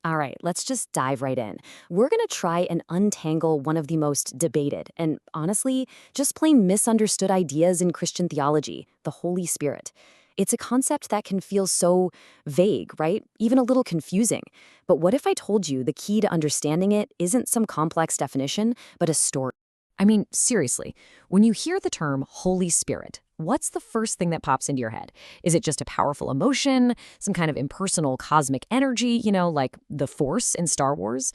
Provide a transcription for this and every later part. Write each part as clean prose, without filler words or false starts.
All right, let's just dive right in. We're going to try and untangle one of the most debated and, honestly, just plain misunderstood ideas in Christian theology, the Holy Spirit. It's a concept that can feel so vague, right? Even a little confusing. But what if I told you the key to understanding it isn't some complex definition, but a story? I mean, seriously, when you hear the term Holy Spirit, what's the first thing that pops into your head? Is it just a powerful emotion, some kind of impersonal cosmic energy, like the Force in Star Wars?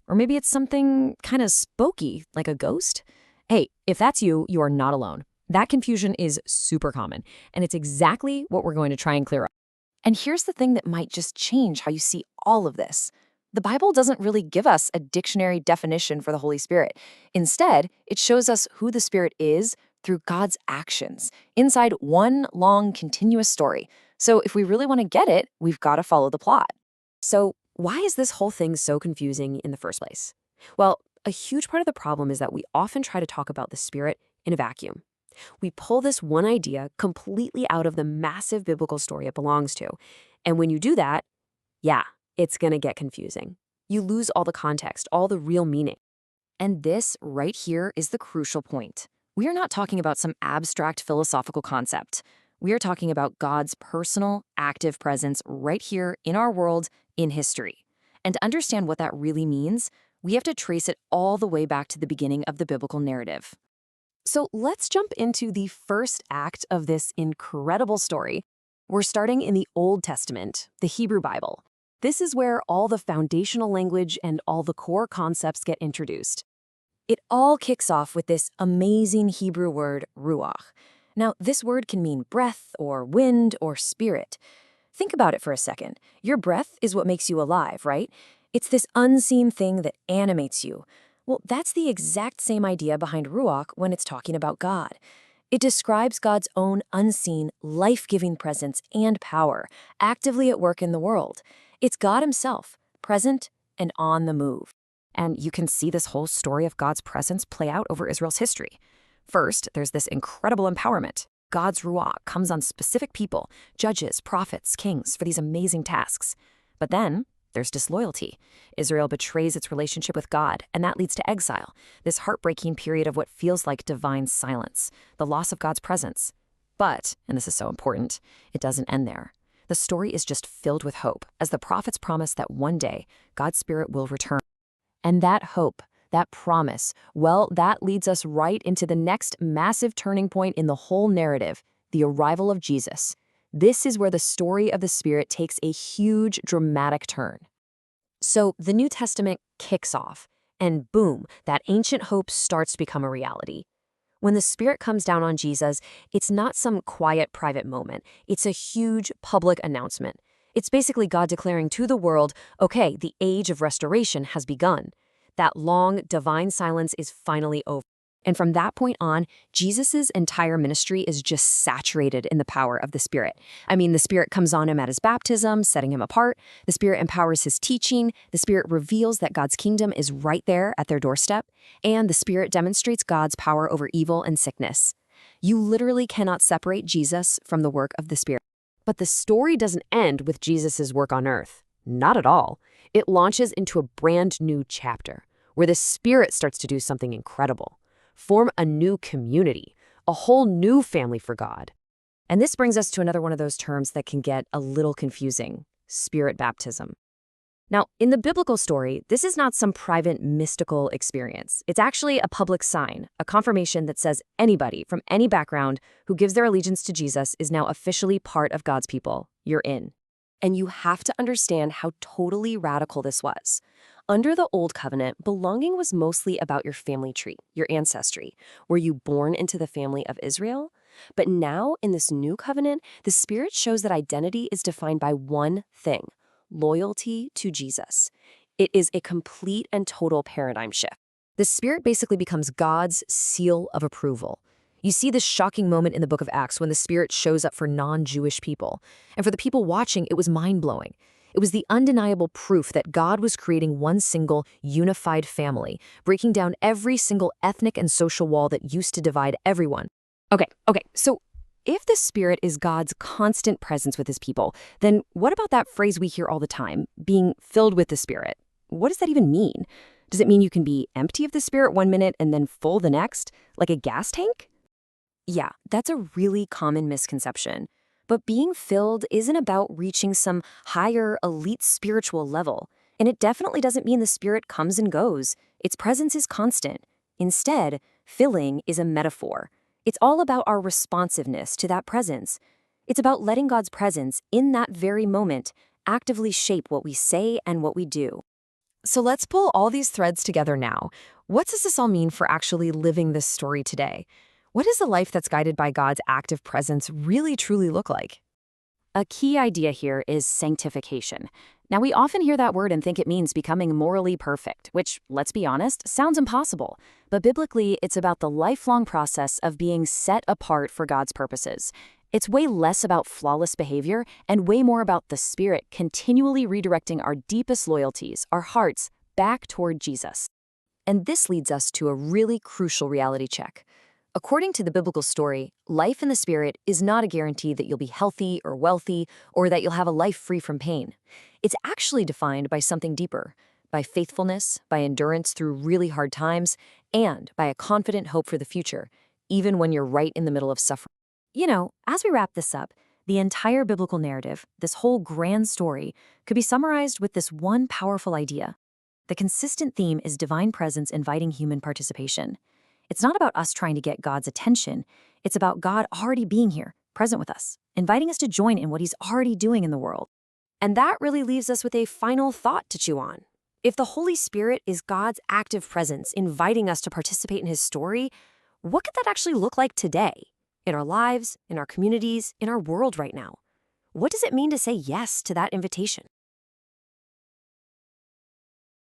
Or maybe it's something kind of spooky, like a ghost? Hey, if that's you, you are not alone. That confusion is super common, and it's exactly what we're going to try and clear up. And here's the thing that might just change how you see all of this. The Bible doesn't really give us a dictionary definition for the Holy Spirit. Instead, it shows us who the Spirit is through God's actions inside one long, continuous story. So if we really want to get it, we've got to follow the plot. So why is this whole thing so confusing in the first place? Well, a huge part of the problem is that we often try to talk about the Spirit in a vacuum. We pull this one idea completely out of the massive biblical story it belongs to. And when you do that, yeah, it's going to get confusing. You lose all the context, all the real meaning. And this right here is the crucial point. We are not talking about some abstract philosophical concept. We are talking about God's personal, active presence right here in our world, in history. And to understand what that really means, we have to trace it all the way back to the beginning of the biblical narrative. So let's jump into the first act of this incredible story. We're starting in the Old Testament, the Hebrew Bible. This is where all the foundational language and all the core concepts get introduced. It all kicks off with this amazing Hebrew word, ruach. Now, this word can mean breath or wind or spirit. Think about it for a second. Your breath is what makes you alive, right? It's this unseen thing that animates you. Well, that's the exact same idea behind ruach when it's talking about God. It describes God's own unseen, life-giving presence and power, actively at work in the world. It's God himself, present and on the move. And you can see this whole story of God's presence play out over Israel's history. First, there's this incredible empowerment. God's ruach comes on specific people, judges, prophets, kings, for these amazing tasks. But then there's disloyalty. Israel betrays its relationship with God, and that leads to exile, this heartbreaking period of what feels like divine silence, the loss of God's presence. But, and this is so important, it doesn't end there. The story is just filled with hope, as the prophets promise that one day God's Spirit will return. And that hope, that promise, well, that leads us right into the next massive turning point in the whole narrative, the arrival of Jesus. This is where the story of the Spirit takes a huge, dramatic turn. So the New Testament kicks off, and boom, that ancient hope starts to become a reality. When the Spirit comes down on Jesus, it's not some quiet, private moment. It's a huge, public announcement. It's basically God declaring to the world, okay, the age of restoration has begun. That long, divine silence is finally over. And from that point on, Jesus' entire ministry is just saturated in the power of the Spirit. I mean, the Spirit comes on him at his baptism, setting him apart. The Spirit empowers his teaching. The Spirit reveals that God's kingdom is right there at their doorstep. And the Spirit demonstrates God's power over evil and sickness. You literally cannot separate Jesus from the work of the Spirit. But the story doesn't end with Jesus' work on earth. Not at all. It launches into a brand new chapter, where the Spirit starts to do something incredible. Form a new community, a whole new family for God. And this brings us to another one of those terms that can get a little confusing, Spirit baptism. Now, in the biblical story, this is not some private mystical experience. It's actually a public sign, a confirmation that says anybody from any background who gives their allegiance to Jesus is now officially part of God's people. You're in. And you have to understand how totally radical this was. Under the Old Covenant, belonging was mostly about your family tree, your ancestry. Were you born into the family of Israel? But now, in this new covenant, the Spirit shows that identity is defined by one thing: loyalty to Jesus. It is a complete and total paradigm shift. The Spirit basically becomes God's seal of approval. You see this shocking moment in the book of Acts when the Spirit shows up for non-Jewish people. And for the people watching, it was mind-blowing. It was the undeniable proof that God was creating one single, unified family, breaking down every single ethnic and social wall that used to divide everyone. Okay, so If the Spirit is God's constant presence with his people, then what about that phrase we hear all the time, being filled with the Spirit? What does that even mean? Does it mean you can be empty of the Spirit one minute and then full the next, like a gas tank? Yeah, that's a really common misconception. But being filled isn't about reaching some higher, elite spiritual level. And it definitely doesn't mean the Spirit comes and goes. Its presence is constant. Instead, filling is a metaphor. It's all about our responsiveness to that presence. It's about letting God's presence, in that very moment, actively shape what we say and what we do. So let's pull all these threads together now. What does this all mean for actually living this story today? What does a life that's guided by God's active presence really truly look like? A key idea here is sanctification. Now, we often hear that word and think it means becoming morally perfect, which, let's be honest, sounds impossible. But biblically, it's about the lifelong process of being set apart for God's purposes. It's way less about flawless behavior and way more about the Spirit continually redirecting our deepest loyalties, our hearts, back toward Jesus. And this leads us to a really crucial reality check. According to the biblical story, life in the Spirit is not a guarantee that you'll be healthy or wealthy or that you'll have a life free from pain. It's actually defined by something deeper, by faithfulness, by endurance through really hard times, and by a confident hope for the future, even when you're right in the middle of suffering. You know, as we wrap this up, the entire biblical narrative, this whole grand story, could be summarized with this one powerful idea. The consistent theme is divine presence inviting human participation. It's not about us trying to get God's attention. It's about God already being here, present with us, inviting us to join in what he's already doing in the world. And that really leaves us with a final thought to chew on. If the Holy Spirit is God's active presence inviting us to participate in his story, what could that actually look like today? In our lives, in our communities, in our world right now? What does it mean to say yes to that invitation?